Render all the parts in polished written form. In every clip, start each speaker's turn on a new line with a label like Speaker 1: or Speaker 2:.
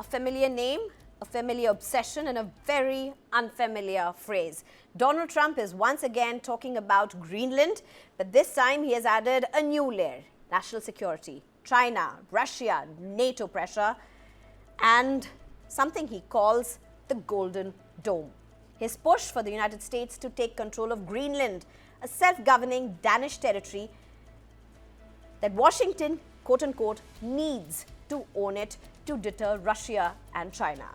Speaker 1: A familiar name, a familiar obsession, and a very unfamiliar phrase. Donald Trump is once again talking about Greenland, but this time he has added a new layer: national security, China, Russia, NATO pressure, and something he calls the Golden Dome. His push for the United States to take control of Greenland, a self-governing Danish territory that Washington, quote-unquote, needs to own it to deter Russia and China.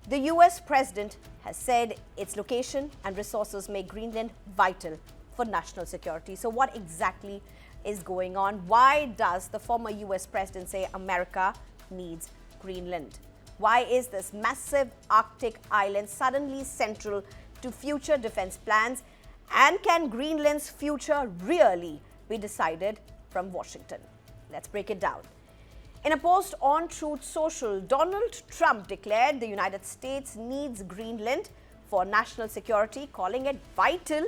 Speaker 1: The US president has said its location and resources make Greenland vital for national security. So what exactly is going on? Why does the former US president say America needs Greenland? Why is this massive Arctic island suddenly central to future defense plans? And can Greenland's future really be decided from Washington? Let's break it down. In a post on Truth Social, Donald Trump declared the United States needs Greenland for national security, calling it vital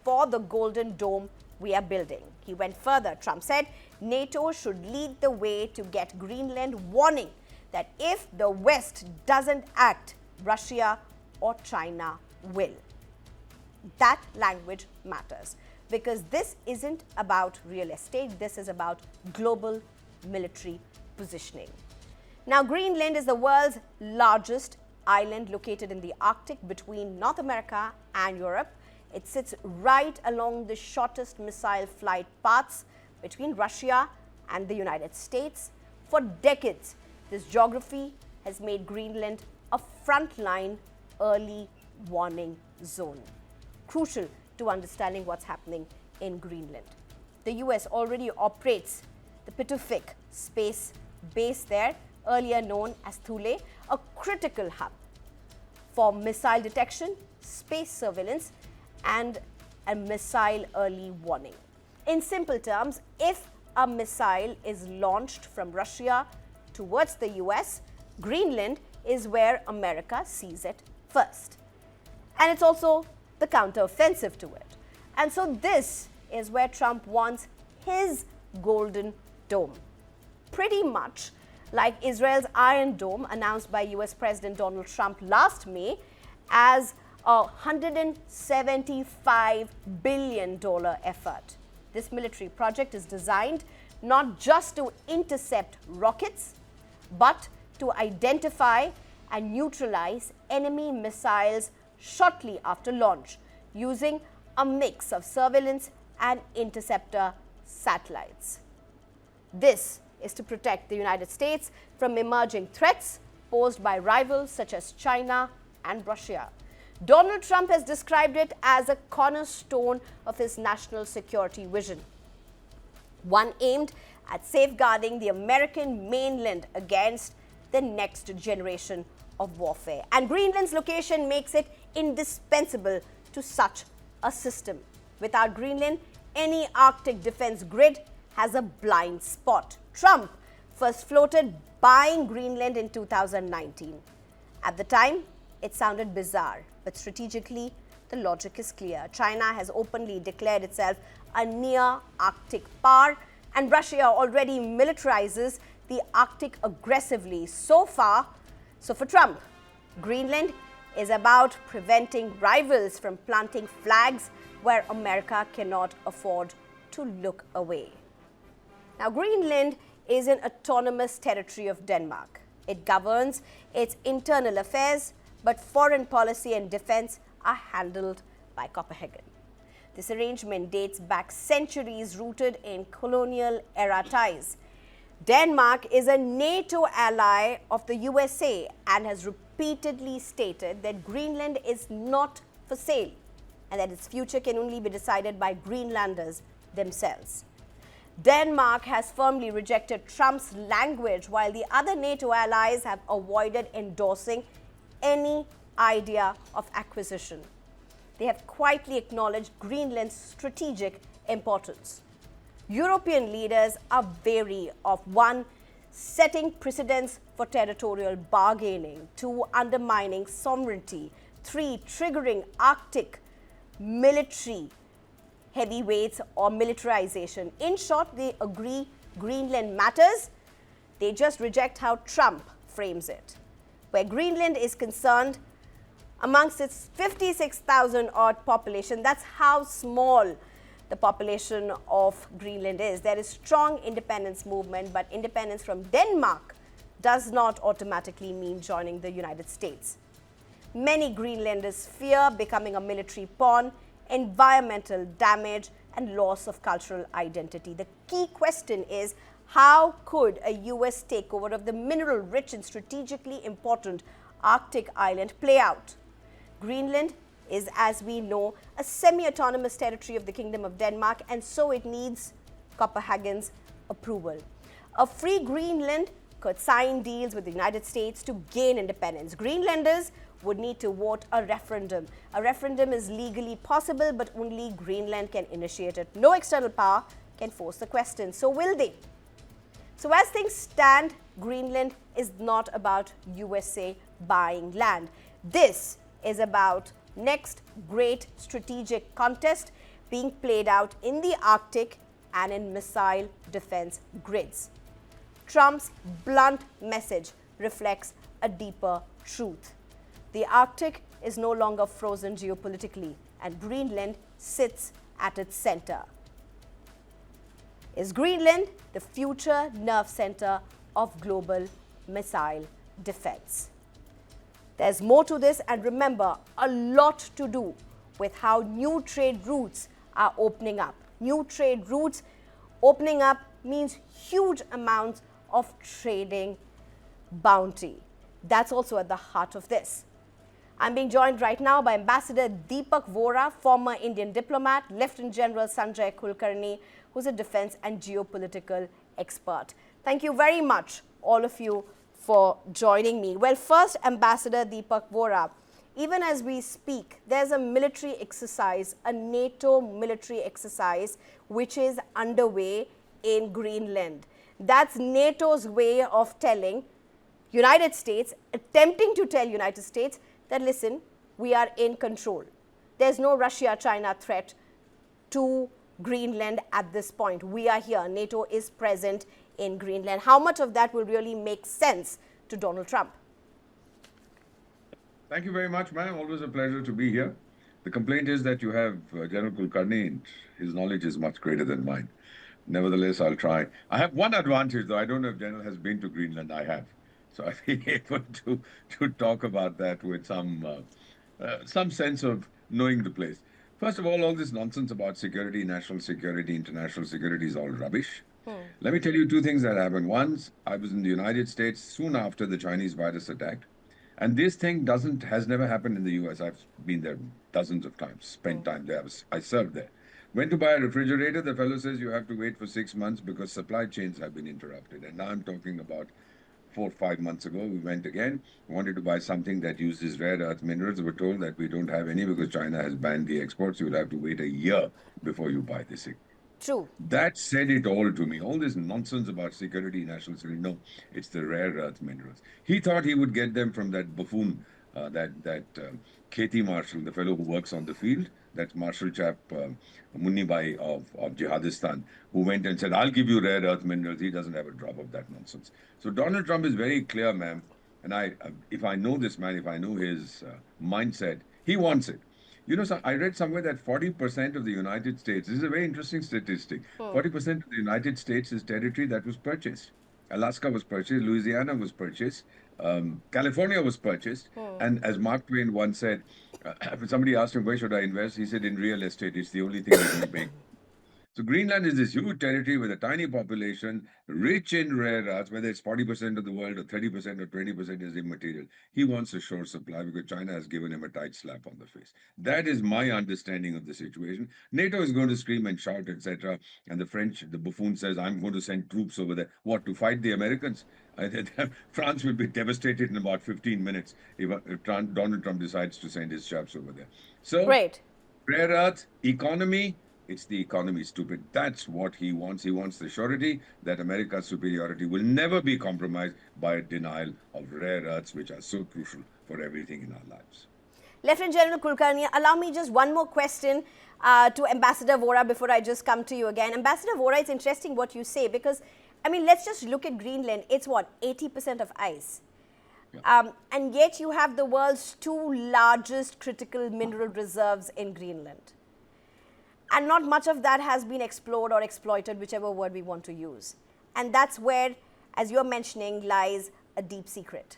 Speaker 1: for the Golden Dome we are building. He went further. Trump said NATO should lead the way to get Greenland, warning that if the West doesn't act, Russia or China will. That language matters because this isn't about real estate. This is about global military positioning. Now, Greenland is the world's largest island located in the Arctic between North America and Europe. It sits right along the shortest missile flight paths between Russia and the United States. For decades, this geography has made Greenland a frontline early warning zone, crucial to understanding what's happening in Greenland. The US already operates the Pituffik space base there, earlier known as Thule, a critical hub for missile detection, space surveillance, and a missile early warning. In simple terms, if a missile is launched from Russia towards the US, Greenland is where America sees it first. And it's also the counteroffensive to it. And so this is where Trump wants his Golden Dome. Pretty much like Israel's Iron Dome, announced by US President Donald Trump last May as a $175 billion effort. This military project is designed not just to intercept rockets, but to identify and neutralize enemy missiles shortly after launch, using a mix of surveillance and interceptor satellites. This is to protect the United States from emerging threats posed by rivals such as China and Russia. Donald Trump has described it as a cornerstone of his national security vision, one aimed at safeguarding the American mainland against the next generation of warfare. And Greenland's location makes it indispensable to such a system. Without Greenland, any Arctic defense grid has a blind spot. Trump first floated buying Greenland in 2019. At the time, it sounded bizarre, but strategically, the logic is clear. China has openly declared itself a near-Arctic power, and Russia already militarizes the Arctic aggressively. So for Trump, Greenland is about preventing rivals from planting flags where America cannot afford to look away. Now, Greenland is an autonomous territory of Denmark. It governs its internal affairs, but foreign policy and defense are handled by Copenhagen. This arrangement dates back centuries, rooted in colonial-era ties. Denmark is a NATO ally of the USA and has repeatedly stated that Greenland is not for sale and that its future can only be decided by Greenlanders themselves. Denmark has firmly rejected Trump's language, while the other NATO allies have avoided endorsing any idea of acquisition. They have quietly acknowledged Greenland's strategic importance. European leaders are wary of 1. Setting precedents for territorial bargaining, 2. Undermining sovereignty, 3. Triggering Arctic military heavyweights or militarization. In short, they agree Greenland matters. They just reject how Trump frames it. Where Greenland is concerned, amongst its 56,000 odd population, that's how small the population of Greenland is. There is strong independence movement, but independence from Denmark does not automatically mean joining the United States. Many Greenlanders fear becoming a military pawn, environmental damage, and loss of cultural identity. The key question is, how could a US takeover of the mineral-rich and strategically important Arctic island play out? Greenland is, as we know, a semi-autonomous territory of the Kingdom of Denmark, and so it needs Copenhagen's approval. A free Greenland could sign deals with the United States to gain independence. Greenlanders would need to vote a referendum. A referendum is legally possible, but only Greenland can initiate it. No external power can force the question. So will they? So as things stand, Greenland is not about USA buying land. This is about next great strategic contest being played out in the Arctic and in missile defense grids. Trump's blunt message reflects a deeper truth. The Arctic is no longer frozen geopolitically, and Greenland sits at its center. Is Greenland the future nerve center of global missile defense? There's more to this, and remember, a lot to do with how new trade routes are opening up. New trade routes opening up means huge amounts of trading bounty. That's also at the heart of this. I'm being joined right now by Ambassador Deepak Vora, former Indian diplomat, Lieutenant General Sanjay Kulkarni, who's a defense and geopolitical expert. Thank you very much, all of you, for joining me. Well, first, Ambassador Deepak Vora, even as we speak, there's a military exercise, a NATO military exercise, which is underway in Greenland. That's NATO's way of telling United States, attempting to tell United States that, listen, we are in control. There's no Russia-China threat to Greenland at this point. We are here. NATO is present in Greenland. How much of that will really make sense to Donald Trump?
Speaker 2: Thank you very much, ma'am. Always a pleasure to be here. The complaint is that you have General Kulkarni, and his knowledge is much greater than mine. Nevertheless, I'll try. I have one advantage, though. I don't know if General has been to Greenland. I have. So I've been able to talk about that with some sense of knowing the place. First of all this nonsense about security, national security, international security is all rubbish. Let me tell you two things that happened. Once, I was in the United States soon after the Chinese virus attack. And this thing has never happened in the US. I've been there dozens of times, spent time there. I served there. Went to buy a refrigerator. The fellow says you have to wait for 6 months because supply chains have been interrupted. And now I'm talking about 4 or 5 months ago. We went again, wanted to buy something that uses rare earth minerals. We were told that we don't have any because China has banned the exports. You'll have to wait a year before you buy this thing.
Speaker 1: True.
Speaker 2: That said it all to me. All this nonsense about security, national security. No, it's the rare earth minerals. He thought he would get them from that buffoon, Kheti Marshal, the fellow who works on the field. That Marshal chap, Munnibai of Jihadistan, who went and said, I'll give you rare earth minerals. He doesn't have a drop of that nonsense. So Donald Trump is very clear, ma'am. And if I know this man, if I know his mindset, he wants it. You know, so I read somewhere that 40% of the United States, this is a very interesting statistic, 40% of the United States is territory that was purchased. Alaska was purchased, Louisiana was purchased, California was purchased. And as Mark Twain once said, somebody asked him, where should I invest? He said, in real estate, it's the only thing that can make. So Greenland is this huge territory with a tiny population, rich in rare earths, whether it's 40% of the world or 30% or 20% is immaterial. He wants a sure supply because China has given him a tight slap on the face. That is my understanding of the situation. NATO is going to scream and shout, etc. And the buffoon says, I'm going to send troops over there. What, to fight the Americans? France will be devastated in about 15 minutes if Donald Trump decides to send his chaps over there. So,
Speaker 1: Great.
Speaker 2: Rare earth, economy, it's the economy, stupid. That's what he wants. He wants the surety that America's superiority will never be compromised by a denial of rare earths, which are so crucial for everything in our lives.
Speaker 1: Lieutenant General Kulkarni, allow me just one more question to Ambassador Vora before I just come to you again. Ambassador Vora, it's interesting what you say because, I mean, let's just look at Greenland. It's what, 80% of ice. And yet you have the world's two largest critical mineral reserves in Greenland. And not much of that has been explored or exploited, whichever word we want to use. And that's where, as you're mentioning, lies a deep secret.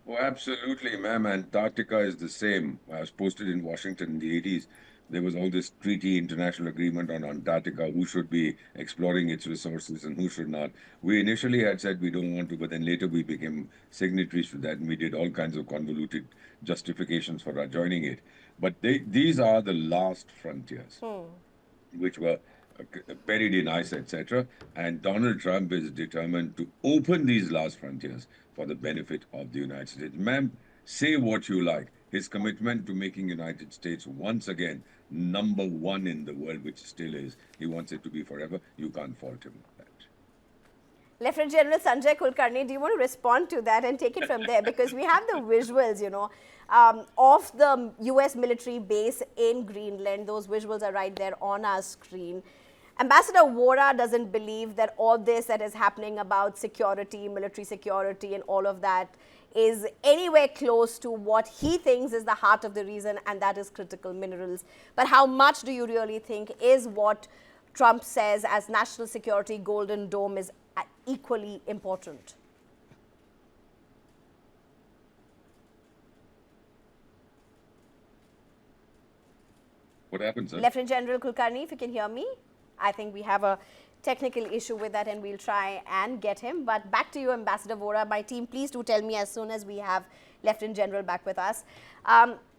Speaker 2: Oh, absolutely, ma'am. Antarctica is the same. I was posted in Washington in the 80s. There was all this treaty, international agreement on Antarctica, who should be exploring its resources and who should not. We initially had said we don't want to, but then later we became signatories to that and we did all kinds of convoluted justifications for our joining it. But these are the last frontiers, which were buried in ice, etc. And Donald Trump is determined to open these last frontiers for the benefit of the United States. Ma'am, say what you like. His commitment to making United States once again #1 in the world, which still is, he wants it to be forever. You can't fault him on that.
Speaker 1: Lieutenant General Sanjay Kulkarni, do you want to respond to that and take it from there? Because we have the visuals, of the US military base in Greenland. Those visuals are right there on our screen. Ambassador Vora doesn't believe that all this that is happening about security, military security and all of that is anywhere close to what he thinks is the heart of the reason, and that is critical minerals. But how much do you really think is what Trump says as national security Golden Dome is equally important?
Speaker 2: What happened, sir?
Speaker 1: Lieutenant General Kulkarni, if you can hear me. I think we have a technical issue with that and we'll try and get him. But back to you, Ambassador Vora. My team, please do tell me as soon as we have Lieutenant General back with us.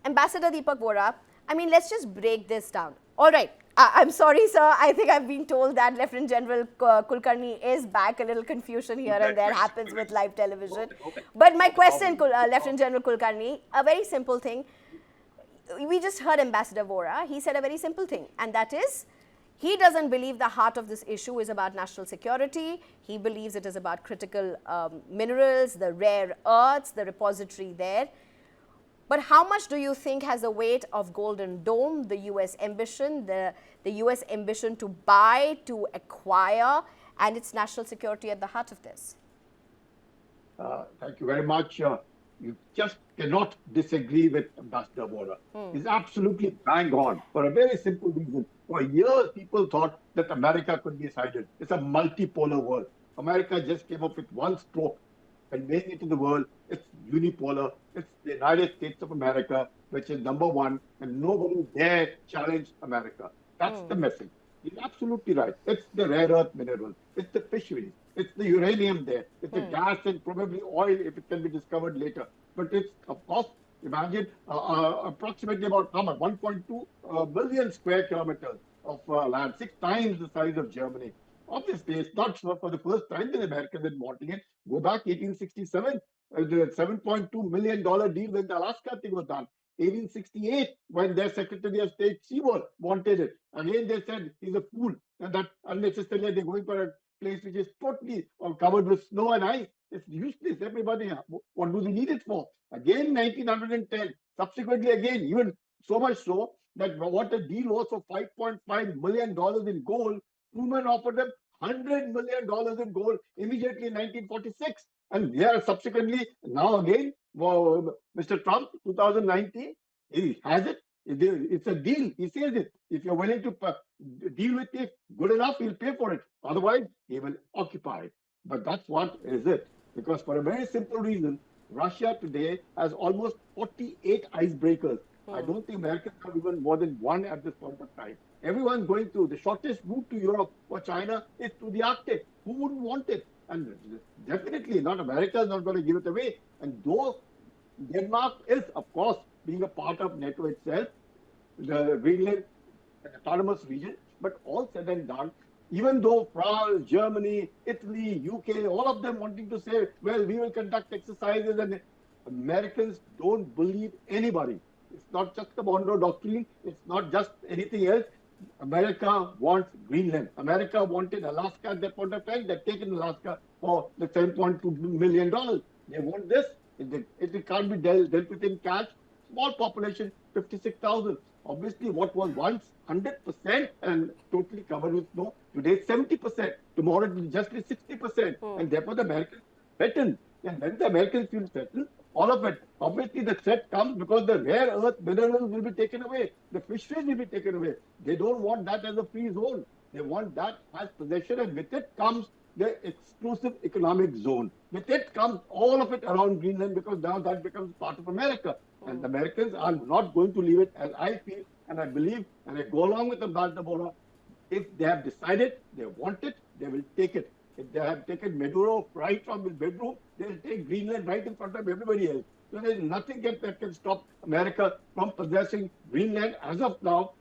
Speaker 1: Ambassador Deepak Vora, I mean, let's just break this down. All right. I'm sorry, sir. I think I've been told that Lieutenant General Kulkarni is back. A little confusion here and there happens with live television. But my question, Lieutenant General Kulkarni, a very simple thing. We just heard Ambassador Vora. He said a very simple thing, and that is, he doesn't believe the heart of this issue is about national security. He believes it is about critical minerals, the rare earths, the repository there. But how much do you think has the weight of Golden Dome, the US ambition, the US ambition to buy, to acquire, and its national security at the heart of this?
Speaker 3: Thank you very much. You just cannot disagree with Ambassador Vora. He's absolutely bang on for a very simple reason. For years, people thought that America could be sided. It's a multipolar world. America just came up with one stroke conveying it to the world. It's unipolar. It's the United States of America, which is #1, and nobody dare challenge America. That's the message. He's absolutely right. It's the rare earth minerals. It's the fisheries. It's the uranium there. It's the gas and probably oil if it can be discovered later. But it's, of course, imagine approximately about how much? 1.2 billion square kilometers of land, 6 times the size of Germany. Obviously, it's not for the first time that Americans are wanting it. Go back 1867, the $7.2 million deal when the Alaska thing was done. 1868, when their Secretary of State Seward wanted it. Again, they said he's a fool and that unnecessarily they're going for a place which is totally covered with snow and ice. It's useless. Everybody, what do they need it for? Again, 1910. Subsequently, again, even so much so that what the deal was for $5.5 million in gold, Truman offered them $100 million in gold immediately in 1946. And yeah, subsequently, now again, Mr. Trump, 2019, he has it. It's a deal. He says it. If you're willing to deal with it good enough, he'll pay for it. Otherwise, he will occupy it. But that's what is it. Because for a very simple reason, Russia today has almost 48 icebreakers. I don't think Americans have even more than one at this point of time. Everyone's going through. The shortest route to Europe or China is through the Arctic. Who wouldn't want it? And definitely not. America is not going to give it away. And though Denmark is, of course, being a part of NATO itself, the Greenland autonomous region, but all said and done, even though France, Germany, Italy, UK, all of them wanting to say, well, we will conduct exercises, and Americans don't believe anybody. It's not just the Monroe Doctrine. It's not just anything else. America wants Greenland. America wanted Alaska at that point of time. They've taken Alaska for the $7.2 million. They want this. It can't be dealt with in cash. Small population, 56,000. Obviously, what was once 100% and totally covered with snow, today it's 70%. Tomorrow it will just be 60%. And therefore, the Americans threatened And when the Americans feel threatened, all of it, obviously the threat comes because the rare earth minerals will be taken away. The fisheries will be taken away. They don't want that as a free zone. They want that as possession, and with it comes the exclusive economic zone. With it comes all of it around Greenland, because now that becomes part of America. And the Americans are not going to leave it, as I feel, and I believe, and I go along with Ambassador Bora. If they have decided they want it, they will take it. If they have taken Maduro right from his bedroom, they'll take Greenland right in front of everybody else. So there's nothing that can stop America from possessing Greenland as of now.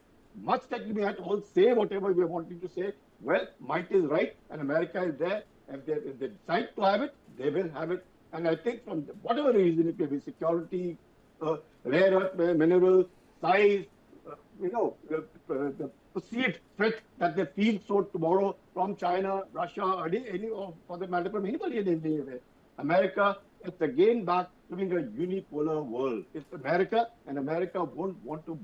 Speaker 3: Much that we may have to all say whatever we are wanting to say. Well, might is right, and America is there. If they decide to have it, they will have it. And I think from whatever reason, it may be security, rare earth mineral, size, the perceived threat that they feel so tomorrow from China, Russia, or any or for the matter from anybody in India. America, it's again back to being a unipolar world. It's America, and America won't want to,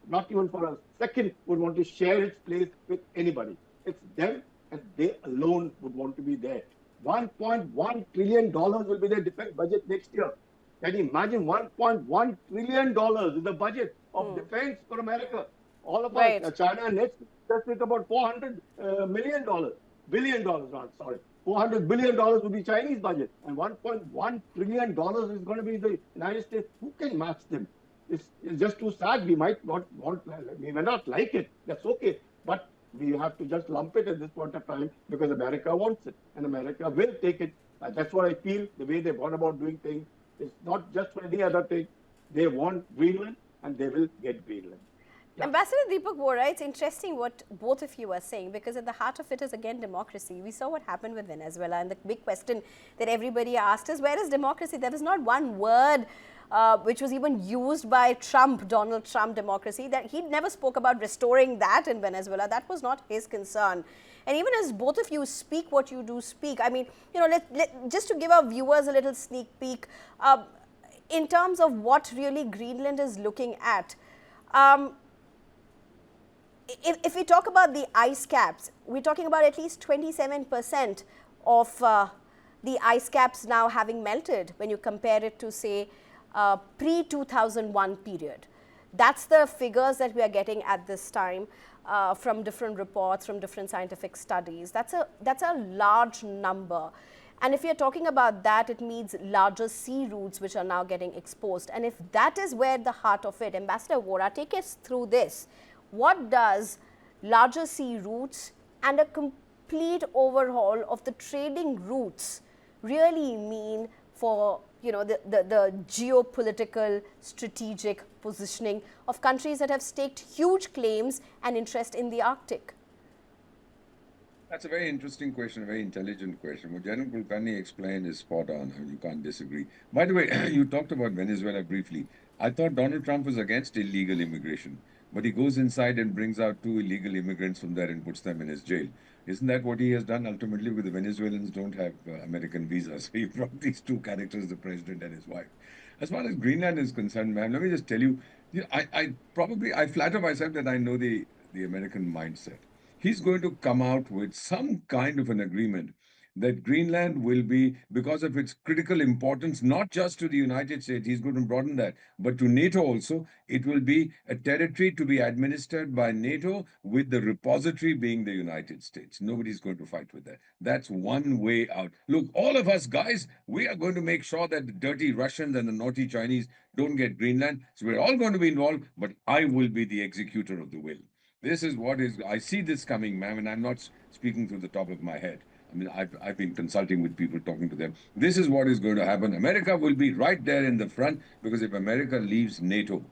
Speaker 3: not even for a second, would want to share its place with anybody. It's them, and they alone would want to be there. $1.1 trillion will be their defense budget next year. Can you imagine? $1.1 trillion is the budget of defense for America. All of us, China next with about $400 billion, $400 billion will be Chinese budget, and $1.1 trillion is going to be the United States. Who can match them? It's just too sad. We might not we may not like it. That's okay, but we have to just lump it at this point of time because America wants it, and America will take it. That's what I feel. The way they've gone about doing things, it's not just for any other thing. They want Greenland, and they will get Greenland.
Speaker 1: Yeah. Ambassador Deepak Bora, it's interesting what both of you are saying, because at the heart of it is again democracy. We saw what happened with Venezuela, and the big question that everybody asked is, where is democracy? There was not one word which was even used by Trump, Donald Trump, democracy, that he never spoke about restoring that in Venezuela. That was not his concern. And even as both of you speak what you do speak, I mean, just to give our viewers a little sneak peek, in terms of what really Greenland is looking at, if we talk about the ice caps, we're talking about at least 27% of the ice caps now having melted when you compare it to, say, pre-2001 period. That's the figures that we are getting at this time from different reports, from different scientific studies. That's a large number. And if you're talking about that, it means larger sea routes which are now getting exposed. And if that is where the heart of it, Ambassador Bora, take us through this. What does larger sea routes and a complete overhaul of the trading routes really mean for the geopolitical strategic positioning of countries that have staked huge claims and interest in the Arctic?
Speaker 2: That's a very interesting question, a very intelligent question. What General Kulkarni explained is spot on. I mean, you can't disagree. By the way, you talked about Venezuela briefly. I thought Donald Trump was against illegal immigration, but he goes inside and brings out 2 illegal immigrants from there and puts them in his jail. Isn't that what he has done ultimately? Because the Venezuelans don't have American visas. So he brought these 2 characters, the president and his wife. As far as Greenland is concerned, ma'am, let me just tell you, I flatter myself that I know the American mindset. He's going to come out with some kind of an agreement that Greenland will be, because of its critical importance, not just to the United States, he's going to broaden that, but to NATO also. It will be a territory to be administered by NATO, with the repository being the United States. Nobody's going to fight with that. That's one way out. Look, all of us guys, we are going to make sure that the dirty Russians and the naughty Chinese don't get Greenland. So we're all going to be involved, but I will be the executor of the will. This is what is, I see this coming, ma'am, and I'm not speaking through the top of my head. I mean, I've been consulting with people, talking to them. This is what is going to happen. America will be right there in the front, because if America leaves NATO,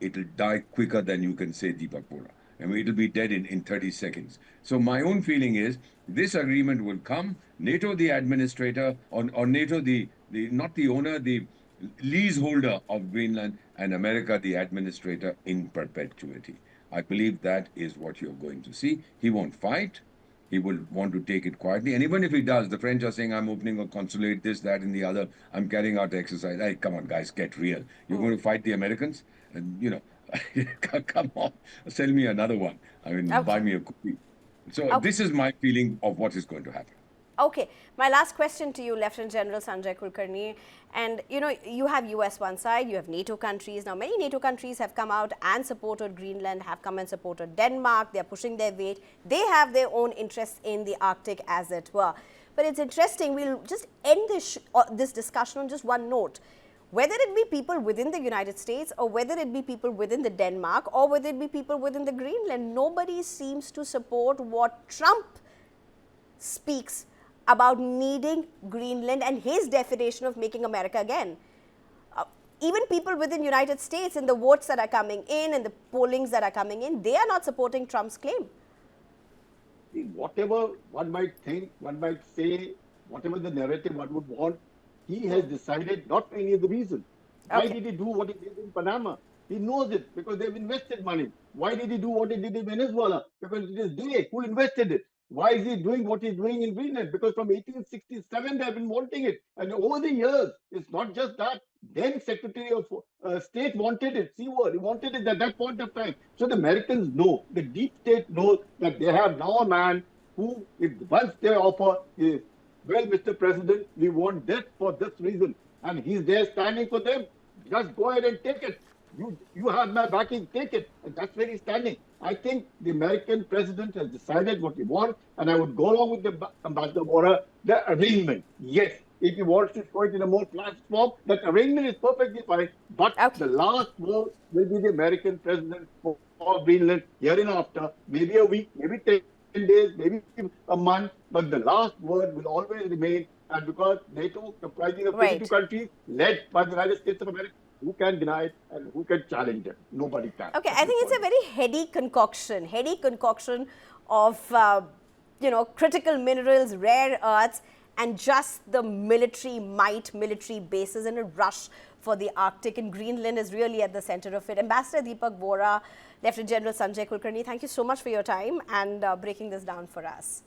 Speaker 2: it'll die quicker than you can say, Deepak Bora. I mean, it'll be dead in 30 seconds. So my own feeling is this agreement will come. NATO, the administrator, or NATO, not the owner, the leaseholder of Greenland, and America, the administrator in perpetuity. I believe that is what you're going to see. He won't fight. He will want to take it quietly. And even if he does, the French are saying, I'm opening a consulate, this, that, and the other. I'm carrying out the exercise. Hey, come on, guys, get real. You're going to fight the Americans? And, come on, sell me another one. I mean, buy me a cookie. So this is my feeling of what is going to happen.
Speaker 1: Okay, my last question to you, Lieutenant General Sanjay Kulkarni, and you have US one side, you have NATO countries. Now, many NATO countries have come out and supported Greenland, have come and supported Denmark. They are pushing their weight. They have their own interests in the Arctic, as it were. But it's interesting, we'll just end this discussion on just one note. Whether it be people within the United States or whether it be people within the Denmark or whether it be people within the Greenland, nobody seems to support what Trump speaks about needing Greenland and his definition of making America again. Even people within the United States, in the votes that are coming in and the pollings that are coming in, they are not supporting Trump's claim.
Speaker 3: Whatever one might think, one might say, whatever the narrative one would want, he has decided not for any of the reason. Why did he do what he did in Panama? He knows it because they've invested money. Why did he do what he did in Venezuela? Because it is they who invested it. Why is he doing what he's doing in Greenland? Because from 1867, they've been wanting it. And over the years, it's not just that. Then Secretary of State wanted it. He wanted it at that point of time. So the Americans know, the deep state knows that they have now a man who, if once they offer, is, well, Mr. President, we want this for this reason. And he's there standing for them. Just go ahead and take it. You have my backing, take it. And that's where he's standing. I think the American president has decided what he wants, and I would go along with the Ambassador Bora, the arrangement. Yes, if he wants to show it in a more flash form, that arrangement is perfectly fine. But the last word will be the American president for Greenland hereinafter, maybe a week, maybe 10 days, maybe a month, but the last word will always remain. And because NATO, comprising of 22 countries, led by the United States of America, who can deny it and who can challenge it? Nobody can.
Speaker 1: Okay, I think it's a very heady concoction of, critical minerals, rare earths, and just the military might, military bases, and a rush for the Arctic. And Greenland is really at the center of it. Ambassador Deepak Bora, Lieutenant General Sanjay Kulkarni, thank you so much for your time and breaking this down for us.